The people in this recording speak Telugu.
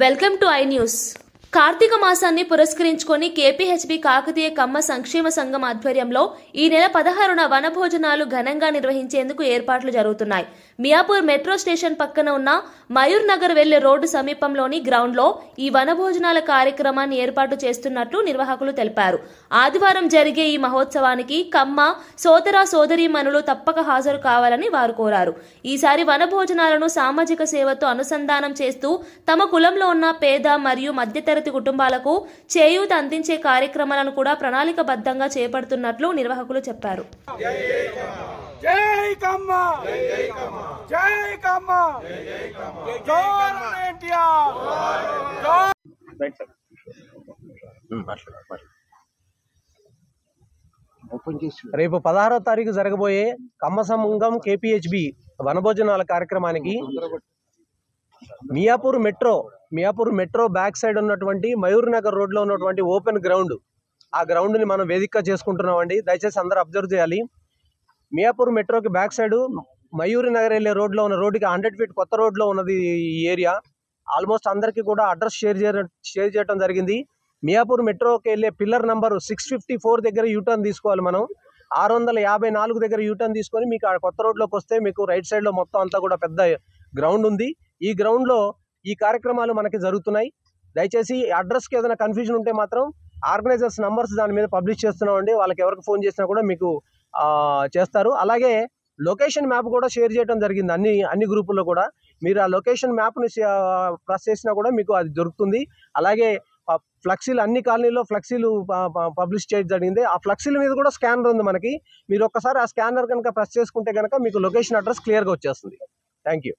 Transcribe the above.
Welcome to iNews. కార్తీక మాసాన్ని పురస్కరించుకొని కేపీహెచ్బీ కాకతీయ కమ్మ సంక్షేమ సంఘం ఆధ్వర్యంలో ఈ నెల 16న వనభోజనాలు ఘనంగా నిర్వహించేందుకు ఏర్పాట్లు జరుగుతున్నాయి. మియాపూర్ మెట్రో స్టేషన్ పక్కన ఉన్న మయూర్ నగర్ వెళ్లే రోడ్డు సమీపంలోని గ్రౌండ్ లో ఈ వనభోజనాల కార్యక్రమాన్ని ఏర్పాటు చేస్తున్నట్లు నిర్వాహకులు తెలిపారు. ఆదివారం జరిగే ఈ మహోత్సవానికి కమ్మ సోదర సోదరీమణులు తప్పక హాజరు కావాలని వారు కోరారు. ఈసారి వనభోజనాలను సామాజిక సేవతో అనుసంధానం చేస్తూ తమ కులంలో ఉన్న పేద మరియు మధ్యతరగతి కుటుంబాలకు చేయూత అందించే కార్యక్రమాలను కూడా ప్రణాళికబద్ధంగా చేపడుతున్నట్లు నిర్వాహకులు చెప్పారు. రేపు 16వ తారీఖు జరగబోయే కమ్మ సంఘం కేపీహెచ్బీ వనభోజనాల కార్యక్రమానికి మియాపూర్ మెట్రో బ్యాక్ సైడ్ ఉన్నటువంటి మయూర్ నగర్ రోడ్లో ఉన్నటువంటి ఓపెన్ గ్రౌండ్, ఆ గ్రౌండ్ని మనం వేదికగా చేసుకుంటున్నామండి. దయచేసి అందరూ అబ్జర్వ్ చేయాలి. మియాపూర్ మెట్రోకి బ్యాక్ సైడ్ మయూర్ నగర్ వెళ్ళే రోడ్లో ఉన్న రోడ్డుకి 100 ఫీట్ కొత్త రోడ్లో ఉన్నది ఈ ఏరియా. ఆల్మోస్ట్ అందరికీ కూడా అడ్రస్ షేర్ చేయడం జరిగింది. మియాపూర్ మెట్రోకి వెళ్ళే పిల్లర్ నంబర్ 654 దగ్గర యూటర్న్ తీసుకోవాలి. మనం 654 దగ్గర యూటర్న్ తీసుకొని మీకు ఆ కొత్త రోడ్లోకి వస్తే మీకు రైట్ సైడ్లో మొత్తం అంతా కూడా పెద్ద గ్రౌండ్ ఉంది. ఈ గ్రౌండ్లో ఈ కార్యక్రమాలు మనకి జరుగుతున్నాయి. దయచేసి అడ్రస్కి ఏదైనా కన్ఫ్యూజన్ ఉంటే మాత్రం ఆర్గనైజర్స్ నంబర్స్ దాని మీద పబ్లిష్ చేస్తున్నామండి. వాళ్ళకి ఎవరికి ఫోన్ చేసినా కూడా మీకు చేస్తారు. అలాగే లొకేషన్ మ్యాప్ కూడా షేర్ చేయడం జరిగింది అన్ని గ్రూపుల్లో కూడా. మీరు ఆ లొకేషన్ మ్యాప్ని ప్రెస్ చేసినా కూడా మీకు అది దొరుకుతుంది. అలాగే ఫ్లెక్సీలు అన్ని కాలనీలో ఫ్లెక్సీలు పబ్లిష్ చేయడం జరిగింది. ఆ ఫ్లెక్సీల మీద కూడా స్కానర్ ఉంది మనకి. మీరు ఒక్కసారి ఆ స్కానర్ కనుక ప్రెస్ చేసుకుంటే కనుక మీకు లొకేషన్ అడ్రస్ క్లియర్గా వచ్చేస్తుంది. Thank you.